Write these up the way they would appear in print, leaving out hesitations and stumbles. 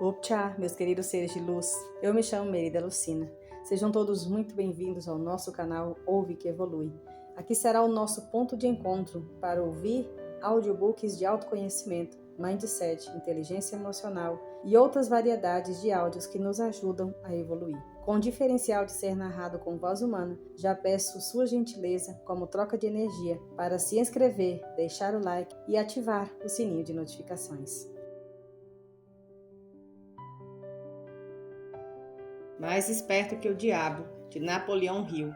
Opcha, meus queridos seres de luz, eu me chamo Merida Lucina. Sejam todos muito bem-vindos ao nosso canal Ouve que Evolui. Aqui será o nosso ponto de encontro para ouvir audiobooks de autoconhecimento, mindset, inteligência emocional e outras variedades de áudios que nos ajudam a evoluir. Com o diferencial de ser narrado com voz humana, já peço sua gentileza como troca de energia para se inscrever, deixar o like e ativar o sininho de notificações. Mais esperto que o diabo, de Napoleão Hill.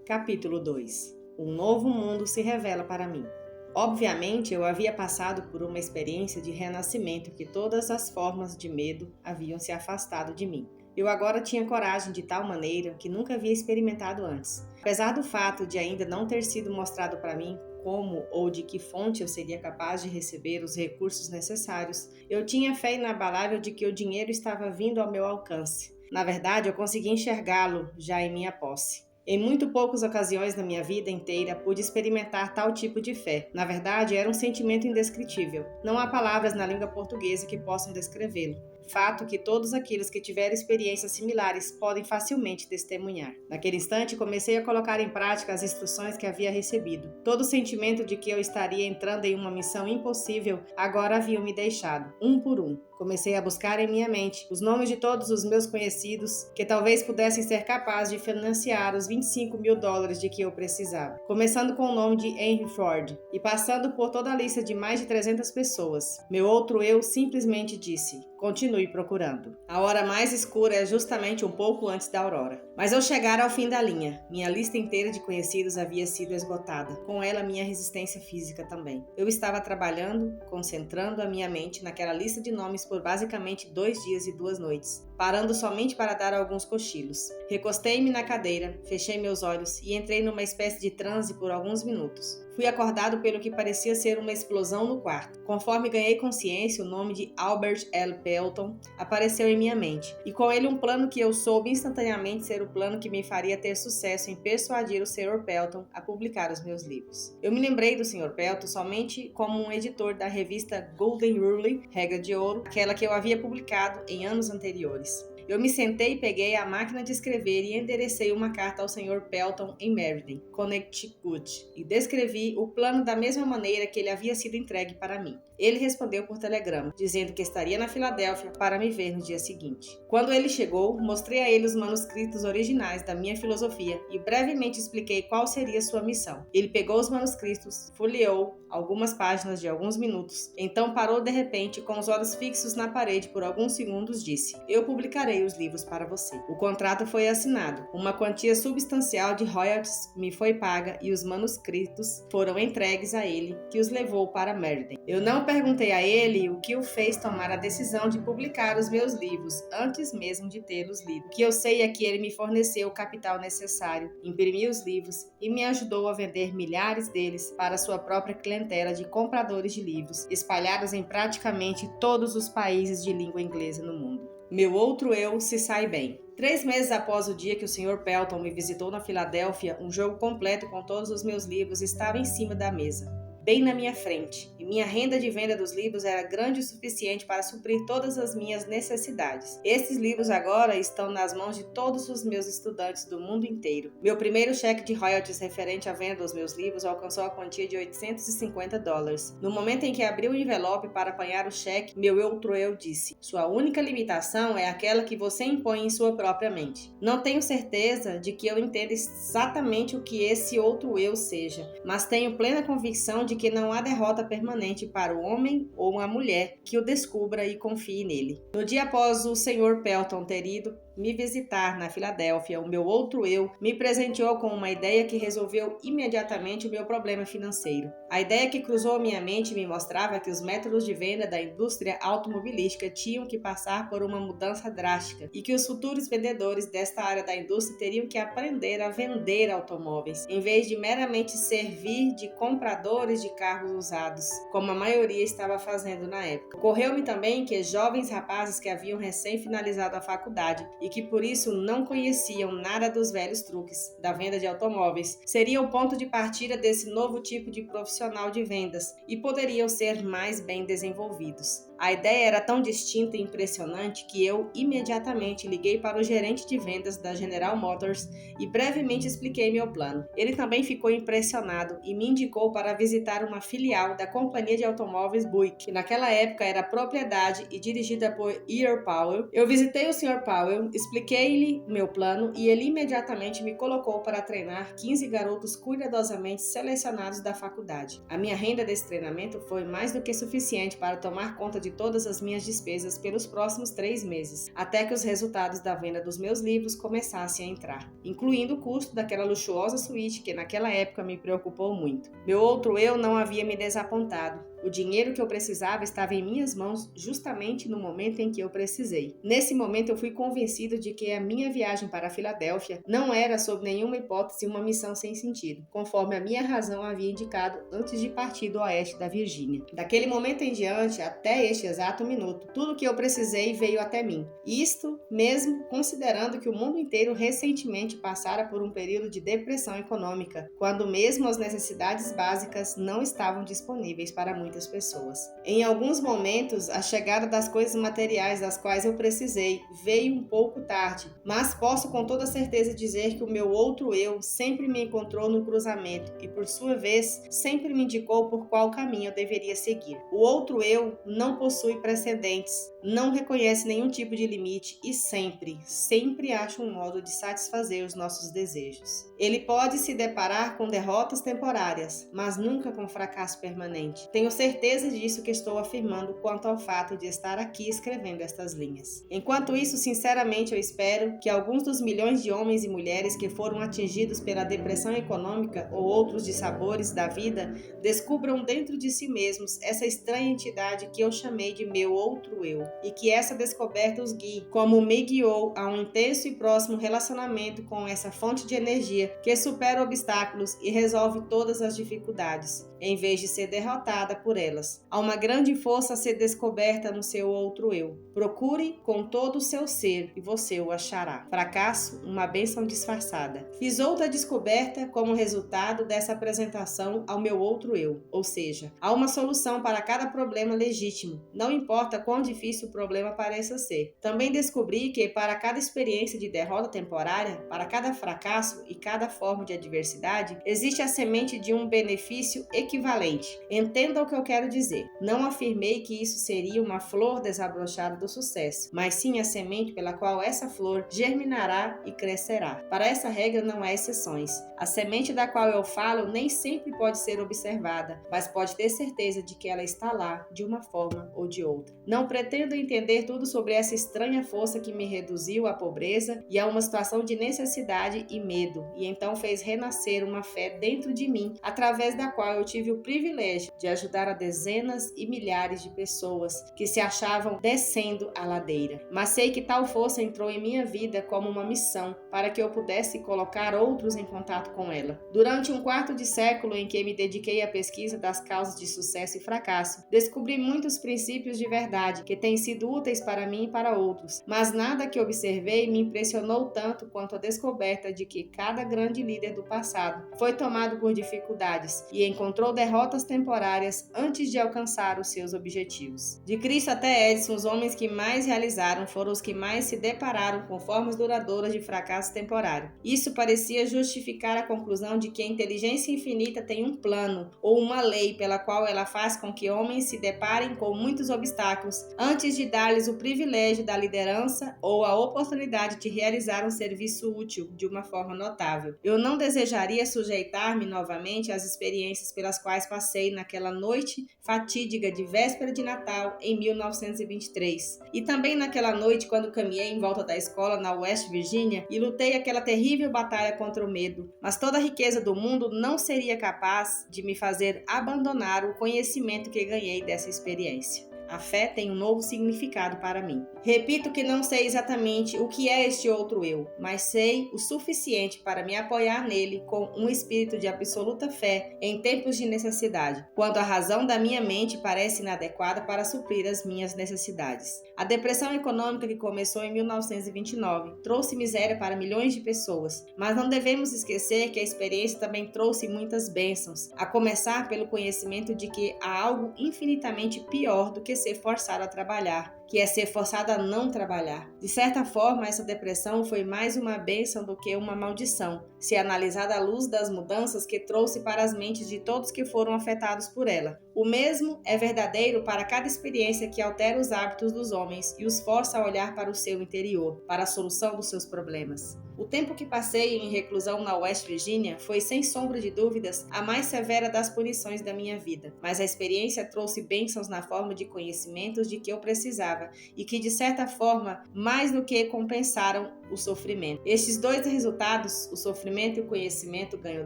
Capítulo 2. Um novo mundo se revela para mim. Obviamente, eu havia passado por uma experiência de renascimento que todas as formas de medo haviam se afastado de mim. Eu agora tinha coragem de tal maneira que nunca havia experimentado antes. Apesar do fato de ainda não ter sido mostrado para mim como ou de que fonte eu seria capaz de receber os recursos necessários, eu tinha fé inabalável de que o dinheiro estava vindo ao meu alcance. Na verdade, eu consegui enxergá-lo já em minha posse. Em muito poucas ocasiões na minha vida inteira pude experimentar tal tipo de fé. Na verdade, era um sentimento indescritível. Não há palavras na língua portuguesa que possam descrevê-lo. Fato que todos aqueles que tiveram experiências similares podem facilmente testemunhar. Naquele instante, comecei a colocar em prática as instruções que havia recebido. Todo o sentimento de que eu estaria entrando em uma missão impossível agora havia me deixado, um por um. Comecei a buscar em minha mente os nomes de todos os meus conhecidos que talvez pudessem ser capazes de financiar os $25.000 de que eu precisava. Começando com o nome de Henry Ford e passando por toda a lista de mais de 300 pessoas. Meu outro eu simplesmente disse: continue procurando. A hora mais escura é justamente um pouco antes da aurora. Mas eu chegara ao fim da linha. Minha lista inteira de conhecidos havia sido esgotada. Com ela, minha resistência física também. Eu estava trabalhando, concentrando a minha mente naquela lista de nomes por basicamente 2 dias e 2 noites, parando somente para dar alguns cochilos. Recostei-me na cadeira, fechei meus olhos e entrei numa espécie de transe por alguns minutos. Fui acordado pelo que parecia ser uma explosão no quarto. Conforme ganhei consciência, o nome de Albert L. Pelton apareceu em minha mente, e com ele um plano que eu soube instantaneamente ser o plano que me faria ter sucesso em persuadir o Sr. Pelton a publicar os meus livros. Eu me lembrei do Sr. Pelton somente como um editor da revista Golden Rule, Regra de Ouro, aquela que eu havia publicado em anos anteriores. Eu me sentei e peguei a máquina de escrever e enderecei uma carta ao Sr. Pelton em Meriden, Connecticut, e descrevi o plano da mesma maneira que ele havia sido entregue para mim. Ele respondeu por telegrama, dizendo que estaria na Filadélfia para me ver no dia seguinte. Quando ele chegou, mostrei a ele os manuscritos originais da minha filosofia e brevemente expliquei qual seria sua missão. Ele pegou os manuscritos, folheou algumas páginas de alguns minutos, então parou de repente com os olhos fixos na parede por alguns segundos, disse: eu publicarei os livros para você. O contrato foi assinado, uma quantia substancial de royalties me foi paga e os manuscritos foram entregues a ele, que os levou para Meriden. Eu não perguntei a ele o que o fez tomar a decisão de publicar os meus livros antes mesmo de tê-los lido. O que eu sei é que ele me forneceu o capital necessário, imprimiu os livros e me ajudou a vender milhares deles para sua própria clientela de compradores de livros, espalhados em praticamente todos os países de língua inglesa no mundo. Meu outro eu se sai bem. 3 meses após o dia que o Sr. Pelton me visitou na Filadélfia, um jogo completo com todos os meus livros estava em cima da mesa, bem na minha frente, e minha renda de venda dos livros era grande o suficiente para suprir todas as minhas necessidades. Estes livros agora estão nas mãos de todos os meus estudantes do mundo inteiro. Meu primeiro cheque de royalties referente à venda dos meus livros alcançou a quantia de $850. No momento em que abri o envelope para apanhar o cheque, meu outro eu disse: sua única limitação é aquela que você impõe em sua própria mente. Não tenho certeza de que eu entenda exatamente o que esse outro eu seja, mas tenho plena convicção de que não há derrota permanente para o homem ou a mulher que o descubra e confie nele. No dia após o Sr. Pelton ter ido me visitar na Filadélfia, o meu outro eu me presenteou com uma ideia que resolveu imediatamente o meu problema financeiro. A ideia que cruzou minha mente me mostrava que os métodos de venda da indústria automobilística tinham que passar por uma mudança drástica e que os futuros vendedores desta área da indústria teriam que aprender a vender automóveis, em vez de meramente servir de compradores de carros usados, como a maioria estava fazendo na época. Ocorreu-me também que jovens rapazes que haviam recém finalizado a faculdade e que por isso não conheciam nada dos velhos truques da venda de automóveis seria o ponto de partida desse novo tipo de profissional profissional de vendas e poderiam ser mais bem desenvolvidos. A ideia era tão distinta e impressionante que eu imediatamente liguei para o gerente de vendas da General Motors e brevemente expliquei meu plano. Ele também ficou impressionado e me indicou para visitar uma filial da companhia de automóveis Buick, que naquela época era propriedade e dirigida por Earl Powell. Eu visitei o Sr. Powell, expliquei-lhe meu plano e ele imediatamente me colocou para treinar 15 garotos cuidadosamente selecionados da faculdade. A minha renda desse treinamento foi mais do que suficiente para tomar conta de todas as minhas despesas pelos próximos 3 meses, até que os resultados da venda dos meus livros começassem a entrar, incluindo o custo daquela luxuosa suíte que naquela época me preocupou muito. Meu outro eu não havia me desapontado. O dinheiro que eu precisava estava em minhas mãos justamente no momento em que eu precisei. Nesse momento eu fui convencido de que a minha viagem para a Filadélfia não era sob nenhuma hipótese uma missão sem sentido, conforme a minha razão havia indicado antes de partir do oeste da Virgínia. Daquele momento em diante, até este exato minuto, tudo o que eu precisei veio até mim. Isto mesmo considerando que o mundo inteiro recentemente passara por um período de depressão econômica, quando mesmo as necessidades básicas não estavam disponíveis para muitas pessoas. Em alguns momentos, a chegada das coisas materiais das quais eu precisei veio um pouco tarde, mas posso com toda certeza dizer que o meu outro eu sempre me encontrou no cruzamento e, por sua vez, sempre me indicou por qual caminho eu deveria seguir. O outro eu não possui precedentes, não reconhece nenhum tipo de limite e sempre acha um modo de satisfazer os nossos desejos. Ele pode se deparar com derrotas temporárias, mas nunca com fracasso permanente. Tenho certeza disso que estou afirmando quanto ao fato de estar aqui escrevendo estas linhas. Enquanto isso, sinceramente, eu espero que alguns dos milhões de homens e mulheres que foram atingidos pela depressão econômica ou outros dissabores da vida descubram dentro de si mesmos essa estranha entidade que eu chamei de meu outro eu, e que essa descoberta os guie, como me guiou a um intenso e próximo relacionamento com essa fonte de energia que supera obstáculos e resolve todas as dificuldades, em vez de ser derrotada por elas. Há uma grande força a ser descoberta no seu outro eu. Procure com todo o seu ser e você o achará. Fracasso, uma bênção disfarçada. Fiz outra descoberta como resultado dessa apresentação ao meu outro eu, ou seja, há uma solução para cada problema legítimo, não importa quão difícil o problema pareça ser. Também descobri que para cada experiência de derrota temporária, para cada fracasso e cada forma de adversidade, existe a semente de um benefício equivalente. Entenda o que eu quero dizer. Não afirmei que isso seria uma flor desabrochada do sucesso, mas sim a semente pela qual essa flor germinará e crescerá. Para essa regra não há exceções. A semente da qual eu falo nem sempre pode ser observada, mas pode ter certeza de que ela está lá de uma forma ou de outra. Não pretendo entender tudo sobre essa estranha força que me reduziu à pobreza e a uma situação de necessidade e medo, e então fez renascer uma fé dentro de mim, através da qual eu tive o privilégio de ajudar a dezenas e milhares de pessoas que se achavam descendo a ladeira. Mas sei que tal força entrou em minha vida como uma missão para que eu pudesse colocar outros em contato com ela. Durante um quarto de século em que me dediquei à pesquisa das causas de sucesso e fracasso, descobri muitos princípios de verdade que têm sido úteis para mim e para outros, mas nada que observei me impressionou tanto quanto a descoberta de que cada grande líder do passado foi tomado por dificuldades e encontrou derrotas temporárias antes de alcançar os seus objetivos. De Cristo até Edison, os homens que mais realizaram foram os que mais se depararam com formas duradouras de fracasso temporário. Isso parecia justificar a conclusão de que a inteligência infinita tem um plano ou uma lei pela qual ela faz com que homens se deparem com muitos obstáculos antes de dar-lhes o privilégio da liderança ou a oportunidade de realizar um serviço útil de uma forma notável. Eu não desejaria sujeitar-me novamente às experiências pelas quais passei naquela noite fatídica de véspera de Natal em 1923 e também naquela noite quando caminhei em volta da escola na West Virginia e lutei aquela terrível batalha contra o medo, mas toda a riqueza do mundo não seria capaz de me fazer abandonar o conhecimento que ganhei dessa experiência. A fé tem um novo significado para mim. Repito que não sei exatamente o que é este outro eu, mas sei o suficiente para me apoiar nele com um espírito de absoluta fé em tempos de necessidade, quando a razão da minha mente parece inadequada para suprir as minhas necessidades. A depressão econômica que começou em 1929 trouxe miséria para milhões de pessoas, mas não devemos esquecer que a experiência também trouxe muitas bênçãos, a começar pelo conhecimento de que há algo infinitamente pior do que ser forçado a trabalhar, que é ser forçado a não trabalhar. De certa forma, essa depressão foi mais uma bênção do que uma maldição, se analisada à luz das mudanças que trouxe para as mentes de todos que foram afetados por ela. O mesmo é verdadeiro para cada experiência que altera os hábitos dos homens e os força a olhar para o seu interior, para a solução dos seus problemas. O tempo que passei em reclusão na West Virginia foi, sem sombra de dúvidas, a mais severa das punições da minha vida, mas a experiência trouxe bênçãos na forma de conhecimentos de que eu precisava e que, de certa forma, mais do que compensaram o sofrimento. Estes dois resultados, o sofrimento e o conhecimento ganho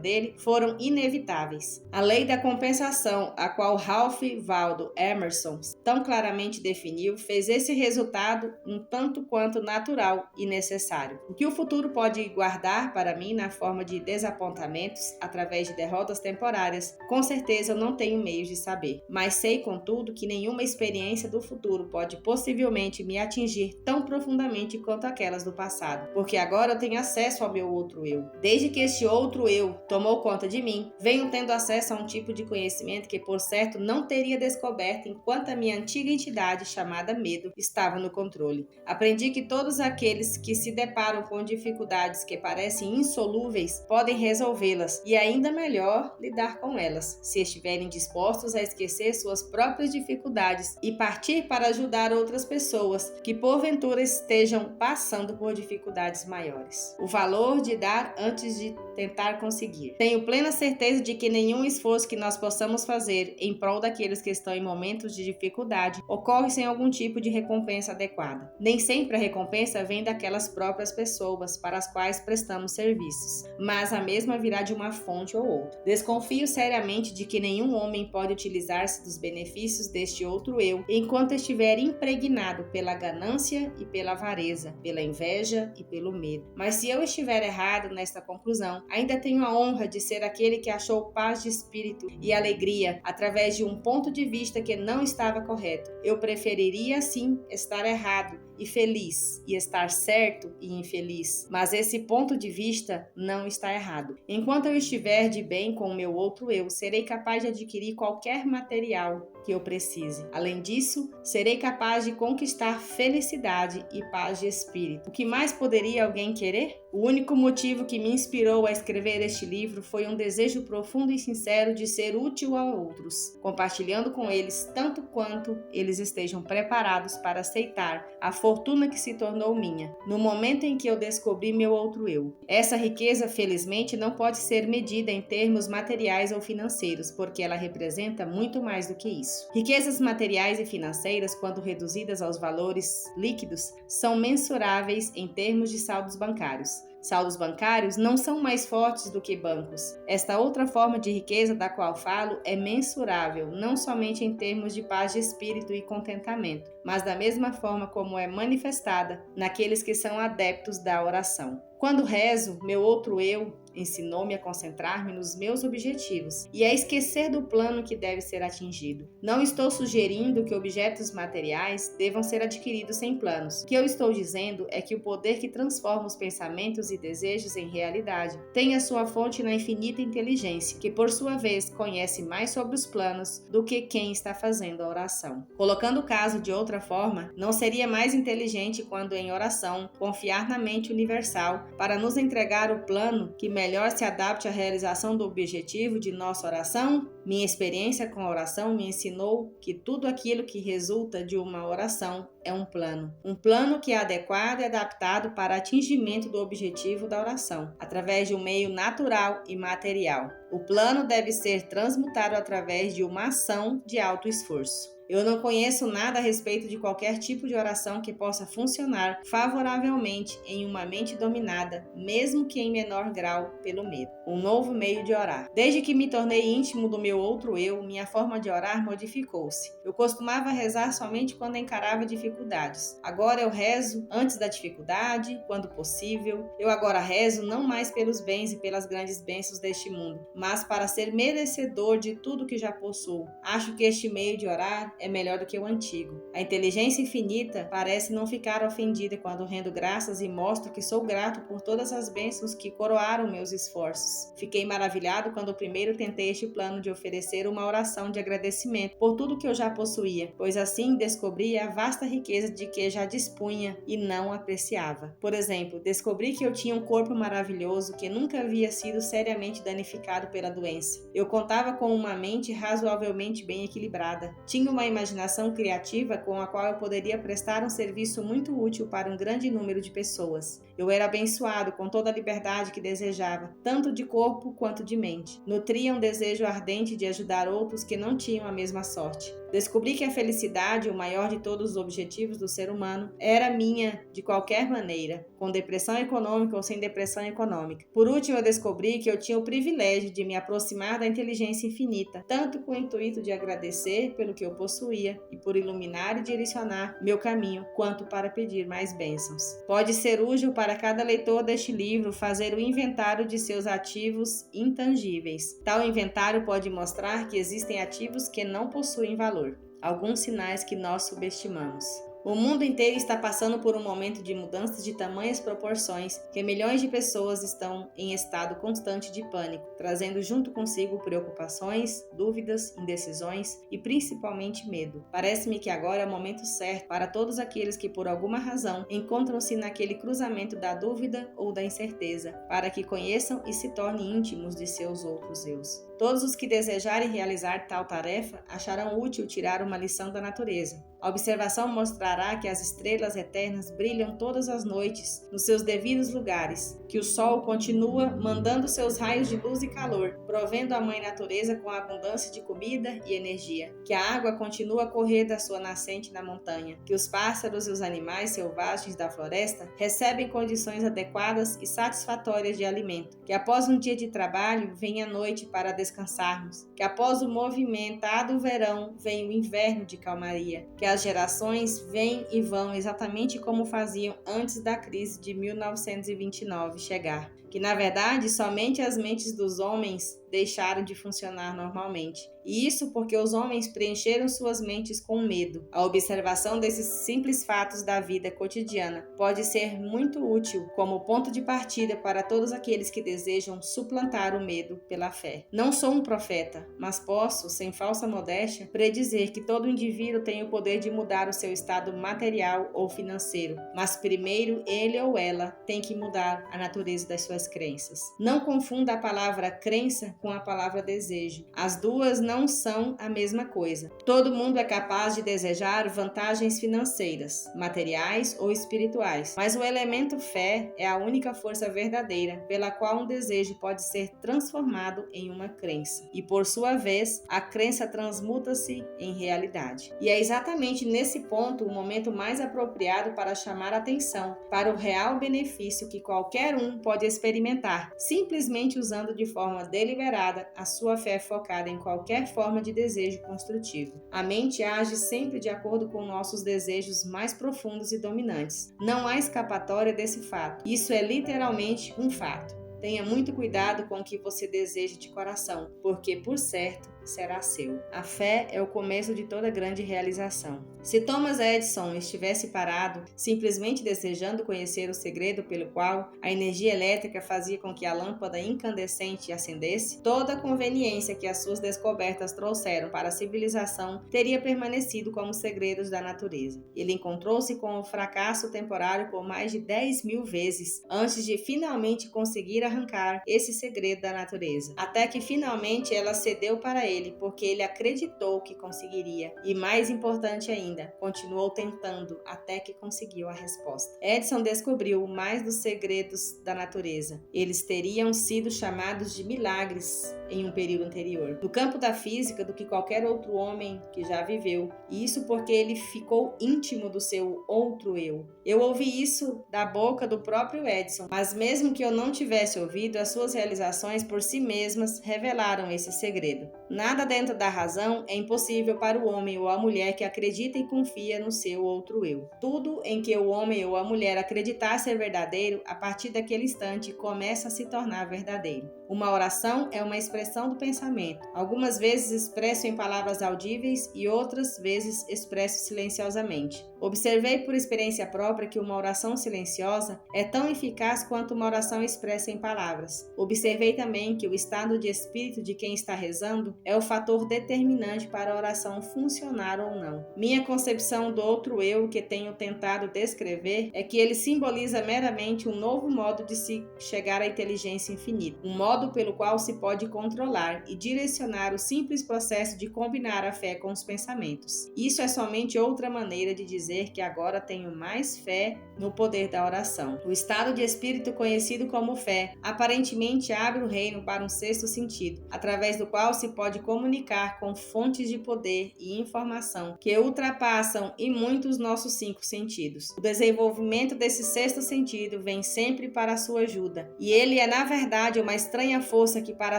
dele, foram inevitáveis. A lei da compensação, a qual Ralph Waldo Emerson tão claramente definiu, fez esse resultado um tanto quanto natural e necessário. O que o futuro pode guardar para mim na forma de desapontamentos, através de derrotas temporárias, com certeza eu não tenho meios de saber. Mas sei, contudo, que nenhuma experiência do futuro pode possivelmente me atingir tão profundamente quanto aquelas do passado, porque agora eu tenho acesso ao meu outro eu. Desde que este outro eu tomou conta de mim, venho tendo acesso a um tipo de conhecimento que, por certo, não teria descoberto enquanto a minha antiga entidade, chamada medo, estava no controle. Aprendi que todos aqueles que se deparam com dificuldades que parecem insolúveis podem resolvê-las e, ainda melhor, lidar com elas, se estiverem dispostos a esquecer suas próprias dificuldades e partir para ajudar outras pessoas que porventura estejam passando por dificuldades maiores. O valor de dar antes de tentar conseguir. Tenho plena certeza de que nenhum esforço que nós possamos fazer em prol daqueles que estão em momentos de dificuldade ocorre sem algum tipo de recompensa adequada. Nem sempre a recompensa vem daquelas próprias pessoas para as quais prestamos serviços, mas a mesma virá de uma fonte ou outra. Desconfio seriamente de que nenhum homem pode utilizar-se dos benefícios deste outro eu enquanto estiver impregnado pela ganância e pela avareza, pela inveja e pelo medo. Mas se eu estiver errado nesta conclusão, ainda tenho a honra de ser aquele que achou paz de espírito e alegria através de um ponto de vista que não estava correto. Eu preferiria, sim, estar errado e feliz, e estar certo e infeliz. Mas esse ponto de vista não está errado. Enquanto eu estiver de bem com o meu outro eu, serei capaz de adquirir qualquer material que eu precise. Além disso, serei capaz de conquistar felicidade e paz de espírito. O que mais poderia alguém querer? O único motivo que me inspirou a escrever este livro foi um desejo profundo e sincero de ser útil a outros, compartilhando com eles tanto quanto eles estejam preparados para aceitar a fortuna que se tornou minha, no momento em que eu descobri meu outro eu. Essa riqueza, felizmente, não pode ser medida em termos materiais ou financeiros, porque ela representa muito mais do que isso. Riquezas materiais e financeiras, quando reduzidas aos valores líquidos, são mensuráveis em termos de saldos bancários. Saldos bancários não são mais fortes do que bancos. Esta outra forma de riqueza da qual falo é mensurável, não somente em termos de paz de espírito e contentamento, mas da mesma forma como é manifestada naqueles que são adeptos da oração. Quando rezo, meu outro eu ensinou-me a concentrar-me nos meus objetivos e a esquecer do plano que deve ser atingido. Não estou sugerindo que objetos materiais devam ser adquiridos sem planos. O que eu estou dizendo é que o poder que transforma os pensamentos e desejos em realidade tem a sua fonte na infinita inteligência, que por sua vez conhece mais sobre os planos do que quem está fazendo a oração. Colocando o caso de outra forma, não seria mais inteligente quando em oração confiar na mente universal para nos entregar o plano que melhor se adapte à realização do objetivo de nossa oração? Minha experiência com a oração me ensinou que tudo aquilo que resulta de uma oração é um plano que é adequado e adaptado para atingimento do objetivo da oração, através de um meio natural e material. O plano deve ser transmutado através de uma ação de alto esforço. Eu não conheço nada a respeito de qualquer tipo de oração que possa funcionar favoravelmente em uma mente dominada, mesmo que em menor grau, pelo medo. Um novo meio de orar. Desde que me tornei íntimo do meu outro eu, minha forma de orar modificou-se. Eu costumava rezar somente quando encarava dificuldades. Agora eu rezo antes da dificuldade, quando possível. Eu agora rezo não mais pelos bens e pelas grandes bênçãos deste mundo, mas para ser merecedor de tudo que já possuo. Acho que este meio de orar é melhor do que o antigo. A inteligência infinita parece não ficar ofendida quando rendo graças e mostro que sou grato por todas as bênçãos que coroaram meus esforços. Fiquei maravilhado quando primeiro tentei este plano de oferecer uma oração de agradecimento por tudo que eu já possuía, pois assim descobri a vasta riqueza de que já dispunha e não apreciava. Por exemplo, descobri que eu tinha um corpo maravilhoso que nunca havia sido seriamente danificado pela doença. Eu contava com uma mente razoavelmente bem equilibrada. Tinha uma imaginação criativa com a qual eu poderia prestar um serviço muito útil para um grande número de pessoas. Eu era abençoado com toda a liberdade que desejava, tanto de corpo quanto de mente. Nutria um desejo ardente de ajudar outros que não tinham a mesma sorte. Descobri que a felicidade, o maior de todos os objetivos do ser humano, era minha de qualquer maneira, com depressão econômica ou sem depressão econômica. Por último, eu descobri que eu tinha o privilégio de me aproximar da inteligência infinita, tanto com o intuito de agradecer pelo que eu possuía e por iluminar e direcionar meu caminho, quanto para pedir mais bênçãos. Pode ser útil para cada leitor deste livro fazer o inventário de seus ativos intangíveis. Tal inventário pode mostrar que existem ativos que não possuem valor. Alguns sinais que nós subestimamos. O mundo inteiro está passando por um momento de mudanças de tamanhas proporções que milhões de pessoas estão em estado constante de pânico, trazendo junto consigo preocupações, dúvidas, indecisões e principalmente medo. Parece-me que agora é o momento certo para todos aqueles que por alguma razão encontram-se naquele cruzamento da dúvida ou da incerteza, para que conheçam e se tornem íntimos de seus outros eus. Todos os que desejarem realizar tal tarefa acharão útil tirar uma lição da natureza. A observação mostrará que as estrelas eternas brilham todas as noites nos seus devidos lugares, que o sol continua mandando seus raios de luz e calor, provendo a mãe natureza com abundância de comida e energia, que a água continua a correr da sua nascente na montanha, que os pássaros e os animais selvagens da floresta recebem condições adequadas e satisfatórias de alimento, que após um dia de trabalho vem a noite para descansarmos, que após o movimentado verão vem o inverno de calmaria, que as gerações vêm e vão exatamente como faziam antes da crise de 1929 chegar, que na verdade somente as mentes dos homens deixaram de funcionar normalmente. E isso porque os homens preencheram suas mentes com medo. A observação desses simples fatos da vida cotidiana pode ser muito útil como ponto de partida para todos aqueles que desejam suplantar o medo pela fé. Não sou um profeta, mas posso, sem falsa modéstia, predizer que todo indivíduo tem o poder de mudar o seu estado material ou financeiro, mas primeiro ele ou ela tem que mudar a natureza das suas crenças. Não confunda a palavra crença com a palavra desejo. As duas não são a mesma coisa. Todo mundo é capaz de desejar vantagens financeiras, materiais ou espirituais, mas o elemento fé é a única força verdadeira pela qual um desejo pode ser transformado em uma crença. E por sua vez, a crença transmuta-se em realidade. E é exatamente nesse ponto o momento mais apropriado para chamar atenção para o real benefício que qualquer um pode experimentar, simplesmente usando de forma deliberada a sua fé focada em qualquer forma de desejo construtivo. A mente age sempre de acordo com nossos desejos mais profundos e dominantes. Não há escapatória desse fato. Isso é literalmente um fato. Tenha muito cuidado com o que você deseja de coração, porque, por certo, será seu. A fé é o começo de toda grande realização. Se Thomas Edison estivesse parado, simplesmente desejando conhecer o segredo pelo qual a energia elétrica fazia com que a lâmpada incandescente acendesse, toda a conveniência que as suas descobertas trouxeram para a civilização teria permanecido como segredos da natureza. Ele encontrou-se com o fracasso temporário por mais de 10.000 vezes, antes de finalmente conseguir arrancar esse segredo da natureza, até que finalmente ela cedeu para ele porque ele acreditou que conseguiria e, mais importante ainda, continuou tentando até que conseguiu a resposta. Edison descobriu mais dos segredos da natureza. Eles teriam sido chamados de milagres em um período anterior, no campo da física, do que qualquer outro homem que já viveu. E isso porque ele ficou íntimo do seu outro eu. Eu ouvi isso da boca do próprio Edison, mas mesmo que eu não tivesse ouvido, as suas realizações por si mesmas revelaram esse segredo. Nada dentro da razão é impossível para o homem ou a mulher que acredita e confia no seu outro eu. Tudo em que o homem ou a mulher acreditar ser verdadeiro, a partir daquele instante começa a se tornar verdadeiro. Uma oração é uma expressão do pensamento. Algumas vezes expresso em palavras audíveis e outras vezes expresso silenciosamente. Observei por experiência própria que uma oração silenciosa é tão eficaz quanto uma oração expressa em palavras. Observei também que o estado de espírito de quem está rezando é o fator determinante para a oração funcionar ou não. Minha concepção do outro eu que tenho tentado descrever é que ele simboliza meramente um novo modo de se chegar à inteligência infinita, um modo pelo qual se pode controlar e direcionar o simples processo de combinar a fé com os pensamentos. Isso é somente outra maneira de dizer que agora tenho mais fé no poder da oração. O estado de espírito conhecido como fé aparentemente abre o reino para um sexto sentido, através do qual se pode comunicar com fontes de poder e informação que ultrapassam e muito os nossos 5 sentidos. O desenvolvimento desse sexto sentido vem sempre para a sua ajuda, e ele é na verdade uma estranha força que, para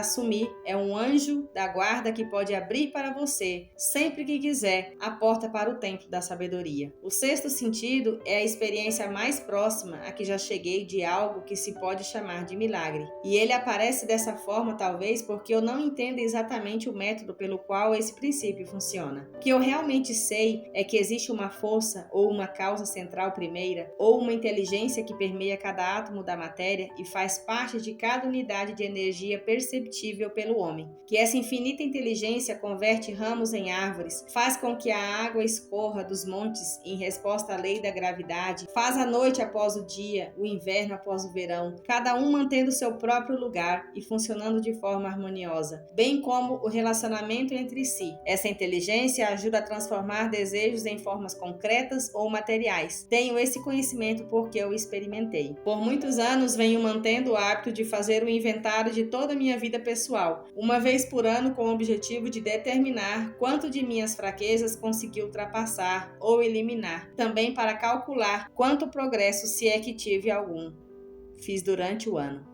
assumir, é um anjo da guarda que pode abrir para você, sempre que quiser, a porta para o templo da sabedoria. O sexto sentido é a experiência mais próxima a que já cheguei de algo que se pode chamar de milagre. E ele aparece dessa forma talvez porque eu não entendo exatamente o método pelo qual esse princípio funciona. O que eu realmente sei é que existe uma força ou uma causa central primeira ou uma inteligência que permeia cada átomo da matéria e faz parte de cada unidade de energia perceptível pelo homem. Que essa infinita inteligência converte ramos em árvores, faz com que a água escorra dos montes em resposta à lei da gravidade, faz a noite após o dia, o inverno após o verão, cada um mantendo seu próprio lugar e funcionando de forma harmoniosa, bem como o relacionamento entre si. Essa inteligência ajuda a transformar desejos em formas concretas ou materiais. Tenho esse conhecimento porque eu experimentei. Por muitos anos venho mantendo o hábito de fazer o inventário de toda a minha vida pessoal, uma vez por ano, com o objetivo de determinar quanto de minhas fraquezas consegui ultrapassar ou eliminar, também para calcular quanto progresso, se é que tive algum, fiz durante o ano.